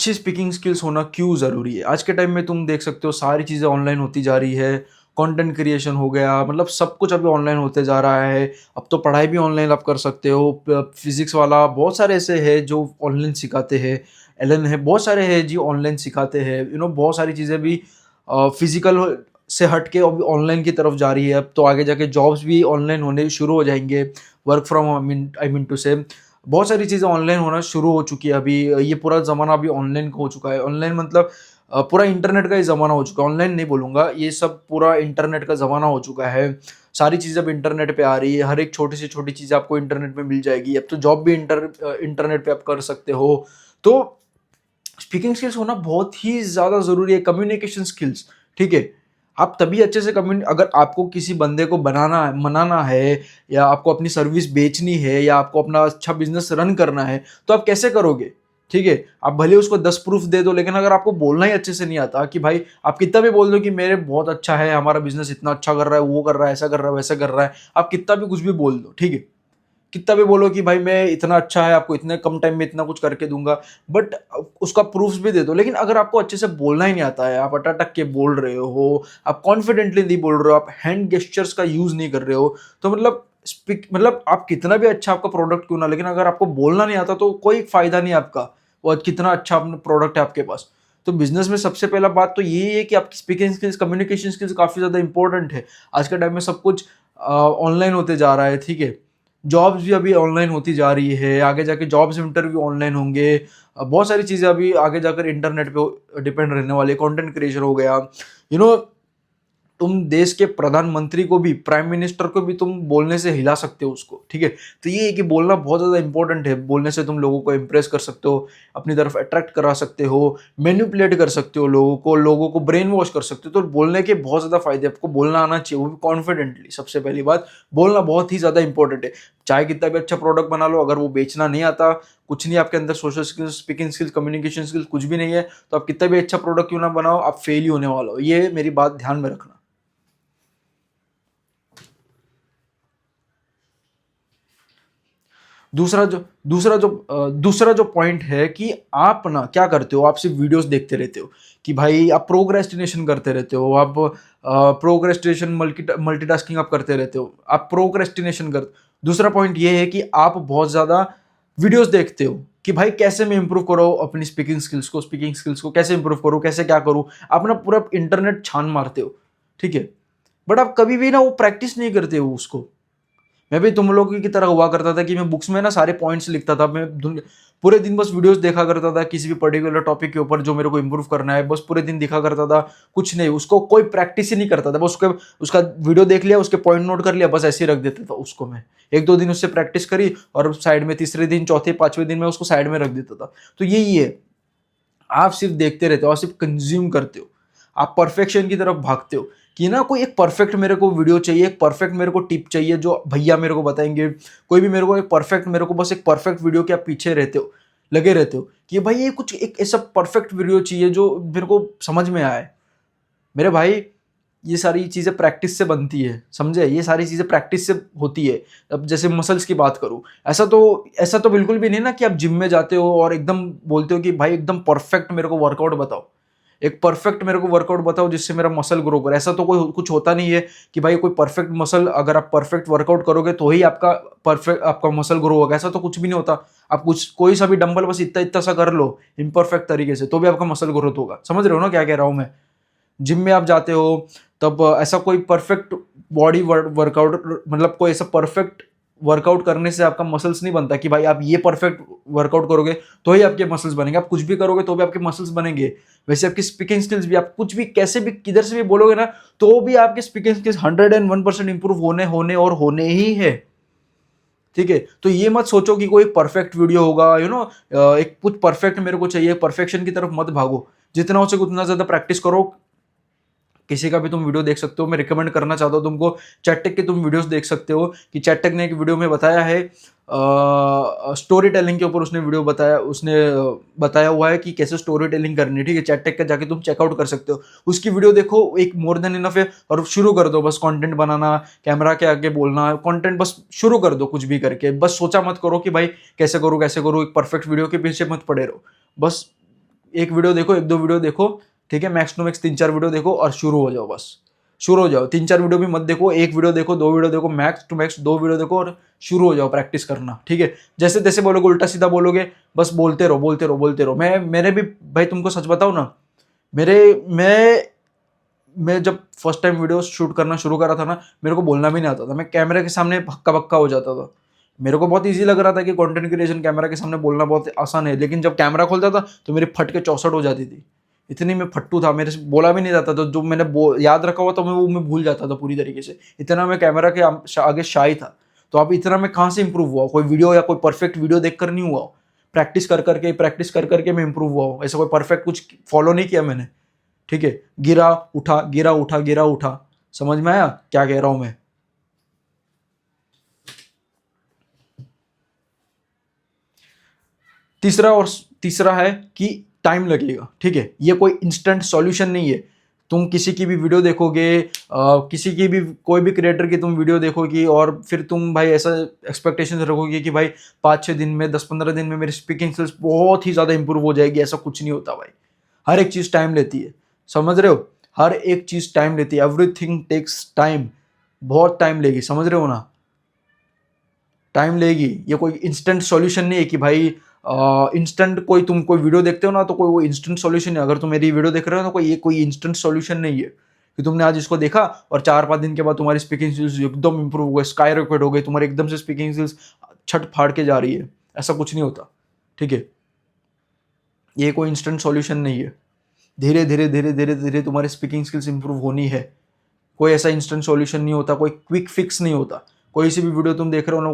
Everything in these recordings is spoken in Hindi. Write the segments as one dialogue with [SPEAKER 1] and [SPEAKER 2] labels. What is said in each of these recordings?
[SPEAKER 1] अच्छी स्पीकिंग स्किल्स होना क्यों ज़रूरी है? आज के टाइम में तुम देख सकते हो सारी चीज़ें ऑनलाइन होती जा रही है, कंटेंट क्रिएशन हो गया, मतलब सब कुछ अभी ऑनलाइन होते जा रहा है। अब तो पढ़ाई भी ऑनलाइन आप कर सकते हो। फिज़िक्स वाला बहुत सारे ऐसे हैं जो ऑनलाइन सिखाते हैं, एलन है, बहुत सारे हैं जी ऑनलाइन सिखाते हैं। बहुत सारी चीज़ें भी फिज़िकल से हट के अब ऑनलाइन की तरफ जा रही है। अब तो आगे जाके जॉब्स भी ऑनलाइन होने शुरू हो जाएँगे। Work from home I mean to say बहुत सारी चीज़ें ऑनलाइन होना शुरू हो चुकी है अभी। ये पूरा ज़माना अभी ऑनलाइन का हो चुका है। ऑनलाइन मतलब पूरा इंटरनेट का ही ज़माना हो चुका है। ऑनलाइन नहीं बोलूँगा, ये सब पूरा इंटरनेट का ज़माना हो चुका है। सारी चीज़ें अब इंटरनेट पे आ रही है। हर एक छोटी से छोटी चीज़ आपको इंटरनेट पे मिल जाएगी। अब तो जॉब भी इंटरनेट पे आप कर सकते हो। तो स्पीकिंग स्किल्स होना बहुत ही ज़्यादा ज़रूरी है। कम्युनिकेशन स्किल्स, ठीक है? आप तभी अच्छे से कम्युनि अगर आपको किसी बंदे को मनाना है या आपको अपनी सर्विस बेचनी है या आपको अपना अच्छा बिज़नेस रन करना है, तो आप कैसे करोगे? ठीक है? आप भले उसको 10 प्रूफ़ दे दो, लेकिन अगर आपको बोलना ही अच्छे से नहीं आता कि भाई आप कितना भी बोल दो कि मेरे बहुत अच्छा है, हमारा बिज़नेस इतना अच्छा कर रहा है, वो कर रहा है, ऐसा कर रहा है, वैसा कर रहा है। आप कितना भी कुछ भी बोल दो, ठीक है? कितना भी बोलो कि भाई मैं इतना अच्छा है, आपको इतने कम टाइम में इतना कुछ करके दूंगा, बट उसका प्रूफ्स भी दे दो। लेकिन अगर आपको अच्छे से बोलना ही नहीं आता है, आप अटक के बोल रहे हो, आप कॉन्फिडेंटली नहीं बोल रहे हो, आप हैंड गेस्चर्स का यूज नहीं कर रहे हो, तो मतलब आप कितना भी अच्छा आपका प्रोडक्ट क्यों ना, लेकिन अगर आपको बोलना नहीं आता तो कोई फायदा नहीं आपका। वो कितना अच्छा प्रोडक्ट है आपके पास। तो बिजनेस में सबसे पहला बात तो यही है कि आपकी स्पीकिंग स्किल्स, कम्युनिकेशन स्किल्स काफी ज्यादा इंपॉर्टेंट है। आज के टाइम में सब कुछ ऑनलाइन होते जा रहा है, ठीक है? जॉब्स भी अभी ऑनलाइन होती जा रही है, आगे जाके जॉब्स इंटरव्यू ऑनलाइन होंगे। बहुत सारी चीज़ें अभी आगे जाकर इंटरनेट पे डिपेंड रहने वाली है। कंटेंट क्रिएशन हो गया, यू नो तुम देश के प्रधानमंत्री को भी, प्राइम मिनिस्टर को भी तुम बोलने से हिला सकते हो उसको, ठीक है? तो ये है कि बोलना बहुत ज़्यादा इंपॉर्टेंट है। बोलने से तुम लोगों को इंप्रेस कर सकते हो, अपनी तरफ अट्रैक्ट करा सकते हो, मैनिपुलेट कर सकते हो लोगों को ब्रेन वॉश कर सकते हो। तो बोलने के बहुत ज़्यादा फायदे, आपको बोलना आना चाहिए, वो भी कॉन्फिडेंटली। सबसे पहली बात, बोलना बहुत ही ज़्यादा इंपॉर्टेंट है। चाहे कितना भी अच्छा प्रोडक्ट बना लो, अगर वो बेचना नहीं आता, कुछ नहीं आपके अंदर social skills, speaking skills, communication skills कुछ भी नहीं है, तो आप कितना भी अच्छा प्रोडक्ट क्यों ना बनाओ, आप फेल ही होने वाला हो। ये मेरी बात ध्यान में रखना। दूसरा जो पॉइंट है कि आप ना क्या करते हो, आप सिर्फ वीडियोस देखते रहते हो कि भाई आप प्रोक्रेस्टिनेशन करते रहते हो, आप प्रोक्रेस्टिनेशन मल्टीटास्किंग आप करते रहते हो, आप प्रोक्रेस्टिनेशन कर। दूसरा पॉइंट ये है कि आप बहुत ज़्यादा वीडियोस देखते हो कि भाई कैसे मैं इंप्रूव करूँ अपनी स्पीकिंग स्किल्स को कैसे इंप्रूव करूँ, कैसे क्या करूँ। आप ना पूरा इंटरनेट छान मारते हो, ठीक है? बट आप कभी भी ना वो प्रैक्टिस नहीं करते हो उसको। मैं भी तुम लोगों की तरह हुआ करता था कि मैं बुक्स में ना सारे पॉइंट्स लिखता था। पूरे दिन बस वीडियोस देखा करता था किसी भी पर्टिकुलर टॉपिक के ऊपर जो मेरे को इंप्रूव करना है, बस पूरे दिन दिखा करता था। कुछ नहीं, उसको कोई प्रैक्टिस ही नहीं करता था, बस उसका वीडियो देख लिया, उसके पॉइंट नोट कर लिया, बस ऐसे ही रख देता था उसको। मैं एक दो दिन उससे प्रैक्टिस करी और साइड में, तीसरे दिन, चौथे, पांचवें दिन में उसको साइड में रख देता था। तो यही है, आप सिर्फ देखते रहते हो, आप सिर्फ कंज्यूम करते हो, आप परफेक्शन की तरफ भागते हो कि ना कोई एक परफेक्ट मेरे को वीडियो चाहिए, एक परफेक्ट मेरे को टिप चाहिए जो भैया मेरे को बताएंगे। कोई भी मेरे को एक परफेक्ट, मेरे को बस एक परफेक्ट वीडियो के आप पीछे रहते हो, लगे रहते हो कि भाई ये कुछ एक ऐसा परफेक्ट वीडियो चाहिए जो मेरे को समझ में आए। मेरे भाई, ये सारी चीज़ें प्रैक्टिस से बनती है, समझे? ये सारी चीज़ें प्रैक्टिस से होती है। अब जैसे मसल्स की बात करूँ, ऐसा तो बिल्कुल भी नहीं ना कि आप जिम में जाते हो और एकदम बोलते हो कि भाई एकदम परफेक्ट मेरे को वर्कआउट बताओ। एक परफेक्ट मेरे को वर्कआउट बताओ जिससे मेरा मसल ग्रो करे। ऐसा तो कोई कुछ होता नहीं है कि भाई कोई परफेक्ट मसल, अगर आप परफेक्ट वर्कआउट करोगे तो ही आपका मसल ग्रो होगा। ऐसा तो कुछ भी नहीं होता। आप कुछ कोई सा भी डंबल बस इतना इतना सा कर लो इम्परफेक्ट तरीके से, तो भी आपका मसल ग्रोथ होगा। समझ रहे हो ना क्या कह रहा हूँ मैं? जिम में आप जाते हो तब ऐसा कोई परफेक्ट बॉडी वर्कआउट, मतलब कोई ऐसा परफेक्ट वर्कआउट करने से आपका मसल्स नहीं बनता कि भाई आप ये परफेक्ट वर्कआउट करोगे तो ही आपके मसल्स बनेंगे। आप कुछ भी करोगे तो भी आपके मसल्स बनेंगे। वैसे आपकी स्पीकिंग स्किल्स भी, आप कुछ भी कैसे भी किधर से भी बोलोगे ना, तो भी आपके स्पीकिंग स्किल्स 101% इंप्रूव होने होने और होने ही है, ठीक है? तो ये मत सोचो कि कोई परफेक्ट वीडियो होगा, एक कुछ परफेक्ट मेरे को चाहिए, परफेक्शन की तरफ मत भागो। जितना हो सके उतना ज्यादा प्रैक्टिस करो। किसी का भी तुम वीडियो देख सकते हो। मैं रिकमेंड करना चाहता हूँ तुमको, चैटटेक के तुम वीडियोस देख सकते हो कि चैटटेक ने एक वीडियो में बताया है, स्टोरी टेलिंग के ऊपर उसने बताया हुआ है कि कैसे स्टोरी टेलिंग करनी है, ठीक है? चैटटेक का जाके तुम चेकआउट कर सकते हो। उसकी वीडियो देखो, एक मोर देन इनफ है, और शुरू कर दो बस कंटेंट बनाना, कैमरा के आगे बोलना, कंटेंट बस शुरू कर दो कुछ भी करके। बस सोचा मत करो कि भाई कैसे करूँ, एक परफेक्ट वीडियो के पीछे मत पड़े रहो। बस एक वीडियो देखो, एक दो वीडियो देखो, ठीक है, मैक्स टू मैक्स 3-4 वीडियो देखो और शुरू हो जाओ, बस शुरू हो जाओ। 3-4 वीडियो भी मत देखो, एक वीडियो देखो, दो वीडियो देखो, मैक्स टू मैक्स 2 वीडियो देखो और शुरू हो जाओ प्रैक्टिस करना, ठीक है। जैसे तैसे बोलोगे, उल्टा सीधा बोलोगे, बस बोलते रहो बोलते रहो बोलते रहो। मेरे भी भाई तुमको सच बताऊं ना, मेरे मैं जब फर्स्ट टाइम वीडियो शूट करना शुरू करा था ना, मेरे को बोलना भी नहीं आता था, मैं कैमरे के सामने हक्का बक्का हो जाता था। मेरे को बहुत इजी लग रहा था कि कंटेंट क्रिएशन कैमरा के सामने बोलना बहुत आसान है, लेकिन जब कैमरा खोलता था तो मेरी फट के 64 हो जाती थी। इतनी मैं फट्टू था, मेरे से बोला भी नहीं जाता था। जो मैंने याद रखा हुआ तो मैं भूल जाता था पूरी तरीके से। इतना मैं कैमरा के आगे शाई था। तो अब इतना मैं कहाँ से इंप्रूव हुआ? कोई वीडियो या कोई परफेक्ट वीडियो देखकर नहीं हुआ। प्रैक्टिस कर करके मैं इंप्रूव हुआ हूँ। ऐसा कोई परफेक्ट कुछ फॉलो नहीं किया मैंने, ठीक है। गिरा उठा, गिरा उठा, गिरा उठा। समझ में आया क्या कह रहा हूं मैं? तीसरा है कि टाइम लगेगा, ठीक है। ये कोई इंस्टेंट सॉल्यूशन नहीं है। तुम किसी की भी वीडियो देखोगे, किसी की भी कोई भी क्रिएटर की तुम वीडियो देखोगी और फिर तुम भाई ऐसा एक्सपेक्टेशन रखोगे कि भाई 5-6 दिन में, 10-15 दिन में मेरी स्पीकिंग स्किल्स बहुत ही ज्यादा इंप्रूव हो जाएगी। ऐसा कुछ नहीं होता भाई। हर एक चीज टाइम लेती है, समझ रहे हो? हर एक चीज टाइम लेती है। Everything takes time. बहुत टाइम लेगी, समझ रहे हो ना? टाइम लेगी। ये कोई इंस्टेंट सॉल्यूशन नहीं है कि भाई इंस्टेंट कोई तुम कोई वीडियो देखते हो ना तो कोई वो इंस्टेंट सॉल्यूशन है। अगर तुम मेरी वीडियो देख रहे हो तो कोई इंस्टेंट सॉल्यूशन नहीं है कि तुमने आज इसको देखा और 4-5 दिन के बाद तुम्हारी स्पीकिंग स्किल्स एकदम इंप्रूव हो गए, स्काई रॉकेट हो गई, तुम्हारी एकदम से स्पीकिंग स्किल्स छट फाड़ के जा रही है। ऐसा कुछ नहीं होता, ठीक है। ये कोई इंस्टेंट सॉल्यूशन नहीं है। धीरे धीरे धीरे धीरे धीरे तुम्हारी स्पीकिंग स्किल्स इंप्रूव होनी है। कोई ऐसा इंस्टेंट सॉल्यूशन नहीं होता, कोई क्विक फिक्स नहीं होता। कोई सी भी वीडियो तुम देख रहे हो ना,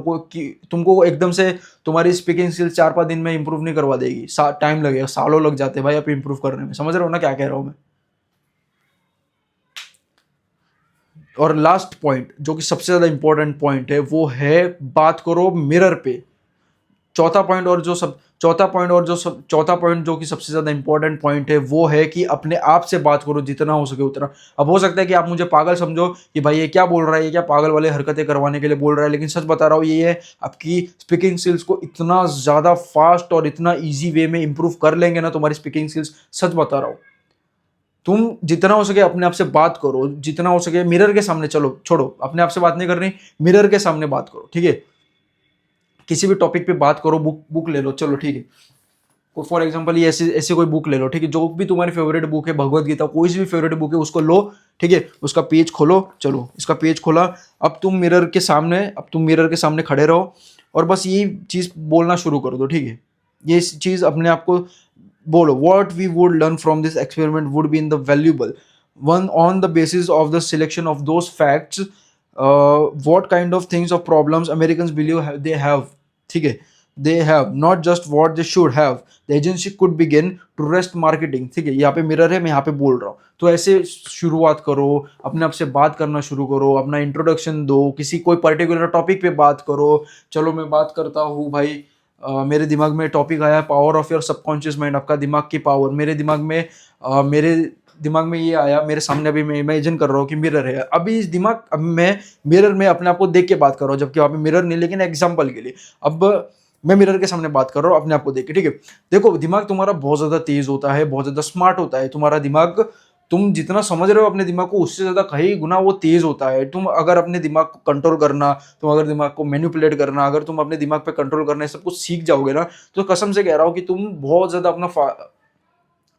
[SPEAKER 1] तुमको एकदम से तुम्हारी स्पीकिंग स्किल्स 4-5 दिन में इंप्रूव नहीं करवा देगी। टाइम लगेगा, सालों लग जाते हैं भाई आप इंप्रूव करने में। समझ रहे हो ना क्या कह रहा हूं मैं? और लास्ट पॉइंट जो कि सबसे ज्यादा इंपॉर्टेंट पॉइंट है वो है बात करो मिरर पे। चौथा पॉइंट जो कि सबसे ज्यादा इंपॉर्टेंट पॉइंट है वो है कि अपने आप से बात करो जितना हो सके उतना। अब हो सकता है कि आप मुझे पागल समझो कि भाई ये क्या बोल रहा है, ये क्या पागल वाले हरकतें करवाने के लिए बोल रहा है, लेकिन सच बता रहा हूँ ये है आपकी स्पीकिंग स्किल्स को इतना ज्यादा फास्ट और इतना ईजी वे में इंप्रूव कर लेंगे ना तुम्हारी स्पीकिंग स्किल्स। सच बता रहा हूँ। तुम जितना हो सके अपने आप से बात करो, जितना हो सके मिरर के सामने। चलो छोड़ो, अपने आप से बात नहीं करनी, मिरर के सामने बात करो, ठीक है। किसी भी टॉपिक पे बात करो, बुक बुक ले लो, चलो ठीक है। फॉर एग्जाम्पल ये ऐसी ऐसी कोई बुक ले लो, ठीक है, जो भी तुम्हारी फेवरेट बुक है, भगवत गीता, कोई सी भी फेवरेट बुक है उसको लो, ठीक है। उसका पेज खोलो, चलो इसका पेज खोला। अब तुम मिरर के सामने खड़े रहो और बस ये चीज बोलना शुरू कर दो, ठीक है। ये चीज अपने आप को बोलो, what we would learn from this experiment would be in the valuable one on the basis of the selection of those facts what kind of things of problems Americans believe they have, ठीक है। They have not just what they should have. The agency could begin to rest marketing, ठीक है। यहाँ पे मिरर है, मैं यहाँ पे बोल रहा हूँ। तो ऐसे शुरुआत करो, अपने आप से बात करना शुरू करो, अपना इंट्रोडक्शन दो, किसी कोई पर्टिकुलर टॉपिक पे बात करो। चलो मैं बात करता हूँ भाई, मेरे दिमाग में टॉपिक आया power of your subconscious mind, आपका दिमाग की पावर। मेरे दिमाग में ये आया, मेरे सामने अभी मैं इमेजिन कर रहा हूँ कि मिरर है। अब मैं मिरर में अपने आप को देख के बात कर रहा हूँ, जबकि वहाँ पे मिरर नहीं, लेकिन एग्जाम्पल के लिए अब मैं मिरर के सामने बात कर रहा हूँ अपने आप को देख के, ठीक है। देखो दिमाग तुम्हारा बहुत ज्यादा तेज होता है, बहुत ज्यादा स्मार्ट होता है तुम्हारा दिमाग। तुम जितना समझ रहे हो अपने दिमाग को, उससे ज्यादा कई गुना वो तेज होता है। तुम अगर अपने दिमाग को कंट्रोल करना, तुम अगर दिमाग को मैनिपुलेट करना, अगर तुम अपने दिमाग पे कंट्रोल करना सब कुछ सीख जाओगे ना, तो कसम से कह रहा हूँ कि तुम बहुत ज्यादा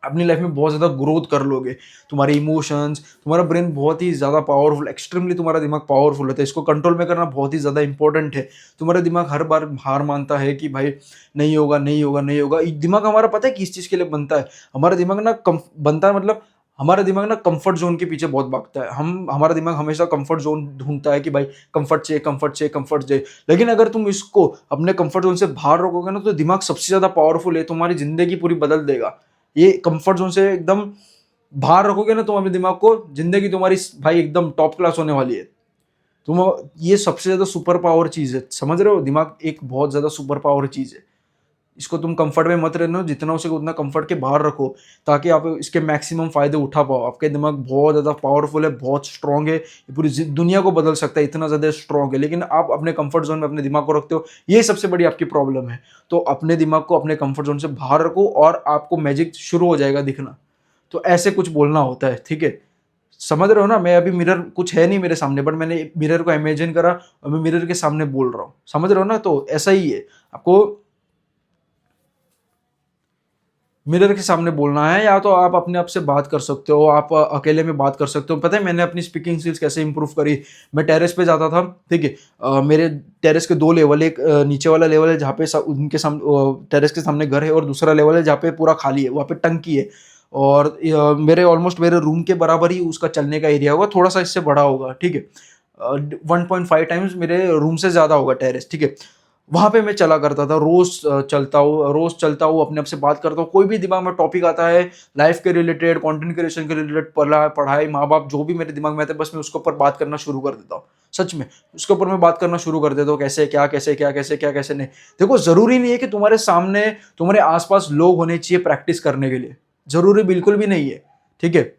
[SPEAKER 1] अपनी लाइफ में बहुत ज़्यादा ग्रोथ कर लोगे। तुम्हारे इमोशंस, तुम्हारा ब्रेन बहुत ही ज़्यादा पावरफुल, एक्सट्रीमली तुम्हारा दिमाग पावरफुल होता है। इसको कंट्रोल में करना बहुत ही ज़्यादा इंपॉर्टेंट है। तुम्हारा दिमाग हर बार हार मानता है कि भाई नहीं होगा नहीं होगा नहीं होगा। दिमाग हमारा पता है किस चीज़ के लिए बनता है? हमारा दिमाग ना बनता है, मतलब हमारा दिमाग ना कंफर्ट जोन के पीछे बहुत भागता है। हमारा दिमाग हमेशा कंफर्ट जोन ढूंढता है कि भाई कंफर्ट चाहिए कंफर्ट चाहिए कंफर्ट चाहिए। लेकिन अगर तुम इसको अपने कंफर्ट जोन से बाहर रोकोगे ना, तो दिमाग सबसे ज़्यादा पावरफुल है, तुम्हारी जिंदगी पूरी बदल देगा। ये कंफर्ट जोन से एकदम बाहर रखोगे ना तुम अपने दिमाग को, जिंदगी तुम्हारी भाई एकदम टॉप क्लास होने वाली है। तुम ये सबसे ज्यादा सुपर पावर चीज है, समझ रहे हो? दिमाग एक बहुत ज्यादा सुपर पावर चीज है। इसको तुम कंफर्ट में मत रहना, जितना हो सके उतना कंफर्ट के बाहर रखो, ताकि आप इसके मैक्सिमम फायदे उठा पाओ। आपका दिमाग बहुत ज़्यादा पावरफुल है, बहुत स्ट्रांग है, ये पूरी दुनिया को बदल सकता है, इतना ज़्यादा स्ट्रांग है। लेकिन आप अपने कंफर्ट जोन में अपने दिमाग को रखते हो, ये सबसे बड़ी आपकी प्रॉब्लम है। तो अपने दिमाग को अपने कंफर्ट जोन से बाहर रखो और आपको मैजिक शुरू हो जाएगा दिखना। तो ऐसे कुछ बोलना होता है, ठीक है? समझ रहे हो ना? मैं अभी मिरर कुछ है नहीं मेरे सामने, बट मैंने मिरर को इमेजिन करा और मैं मिरर के सामने बोल रहा हूँ। समझ रहे हो ना? तो ऐसा ही है, आपको मिरर के सामने बोलना है, या तो आप अपने आप से बात कर सकते हो, आप अकेले में बात कर सकते हो। पता है मैंने अपनी स्पीकिंग स्किल्स कैसे इंप्रूव करी? मैं टेरेस पे जाता था, ठीक है? मेरे टेरेस के 2 लेवल, एक नीचे वाला लेवल है जहाँ पे उनके सामने टेरेस के सामने घर है, और दूसरा लेवल है जहाँ पे पूरा खाली है, वहाँ पे टंकी है। और मेरे ऑलमोस्ट मेरे रूम के बराबर ही उसका चलने का एरिया होगा, थोड़ा सा इससे बड़ा होगा, ठीक है? 1.5 टाइम्स मेरे रूम से ज़्यादा होगा टेरेस, ठीक है? वहाँ पे मैं चला करता था, रोज़ चलता हूँ, अपने आप से बात करता हूँ। कोई भी दिमाग में टॉपिक आता है लाइफ के रिलेटेड, कंटेंट क्रिएशन के रिलेटेड, पढ़ाई, माँ-बाप, जो भी मेरे दिमाग में आता है, बस मैं उसके ऊपर बात करना शुरू कर देता हूँ। सच में, उसके ऊपर मैं बात करना शुरू कर देता हूँ, कैसे क्या, कैसे क्या, कैसे क्या, कैसे नहीं। देखो, ज़रूरी नहीं है कि तुम्हारे सामने, तुम्हारे आस-पास लोग होने चाहिए प्रैक्टिस करने के लिए, ज़रूरी बिल्कुल भी नहीं है, ठीक है?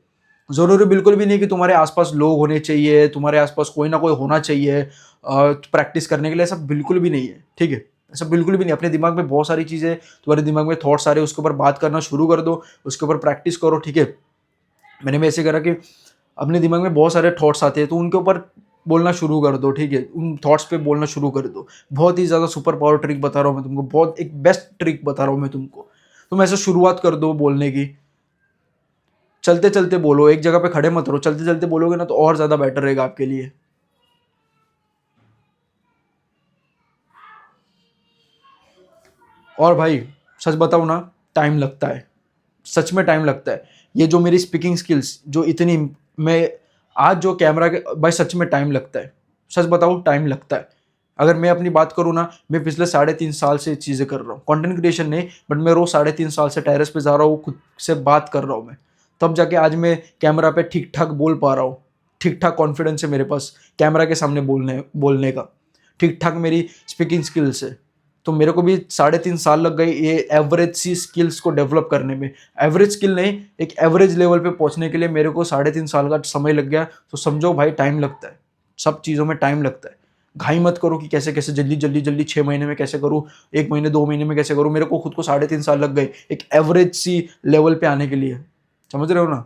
[SPEAKER 1] ज़रूरी बिल्कुल भी नहीं कि तुम्हारे आस-पास लोग होने चाहिए, तुम्हारे आस-पास कोई ना कोई होना चाहिए प्रैक्टिस करने के लिए, ऐसा बिल्कुल भी नहीं है, ठीक है? ऐसा बिल्कुल भी नहीं। अपने दिमाग में बहुत सारी चीज़ें, तुम्हारे दिमाग में थॉट्स आ रहे हैं, उसके ऊपर बात करना शुरू कर दो, उसके ऊपर प्रैक्टिस करो, ठीक है? मैंने भी ऐसे करा कि अपने दिमाग में बहुत सारे थॉट्स आते हैं, तो उनके ऊपर बोलना शुरू कर दो, ठीक है? उन थॉट्स पे बोलना शुरू कर दो। बहुत ही ज़्यादा सुपर पावर ट्रिक बता रहा हूँ मैं तुमको, बहुत एक बेस्ट ट्रिक बता रहा हूँ मैं तुमको। तुम ऐसे शुरुआत कर दो बोलने की, चलते-चलते बोलो, एक जगह पे खड़े मत रहो, चलते-चलते बोलोगे ना तो और ज़्यादा बेटर रहेगा आपके लिए। और भाई, सच बताऊँ ना, टाइम लगता है, सच में टाइम लगता है। ये जो मेरी स्पीकिंग स्किल्स जो इतनी, मैं आज जो कैमरा के, भाई सच में टाइम लगता है। सच बताऊँ, टाइम लगता है। अगर मैं अपनी बात करूँ ना, मैं पिछले 3.5 साल से ये चीज़ें कर रहा हूँ। कंटेंट क्रिएशन नहीं, बट मैं रोज़ 3.5 साल से टेरेस पे जा रहा हूँ, खुद से बात कर रहा हूँ मैं। तब जाके आज मैं कैमरा पे ठीक-ठाक बोल पा रहा हूँ। ठीक-ठाक कॉन्फिडेंस है मेरे पास कैमरा के सामने बोलने बोलने का। ठीक-ठाक मेरी स्पीकिंग स्किल्स है। तो मेरे को भी 3.5 साल लग गए ये एवरेज सी स्किल्स को डेवलप करने में। एवरेज स्किल नहीं, एक एवरेज लेवल पे पहुंचने के लिए मेरे को 3.5 साल का समय लग गया। तो समझो भाई, टाइम लगता है, सब चीज़ों में टाइम लगता है। घाई मत करो कि कैसे कैसे जल्दी जल्दी जल्दी 6 महीने में कैसे करूँ, 1 महीने 2 महीने में कैसे करूँ। मेरे को खुद को 3.5 साल लग गए एक एवरेज सी लेवल पे आने के लिए। समझ रहे हो ना?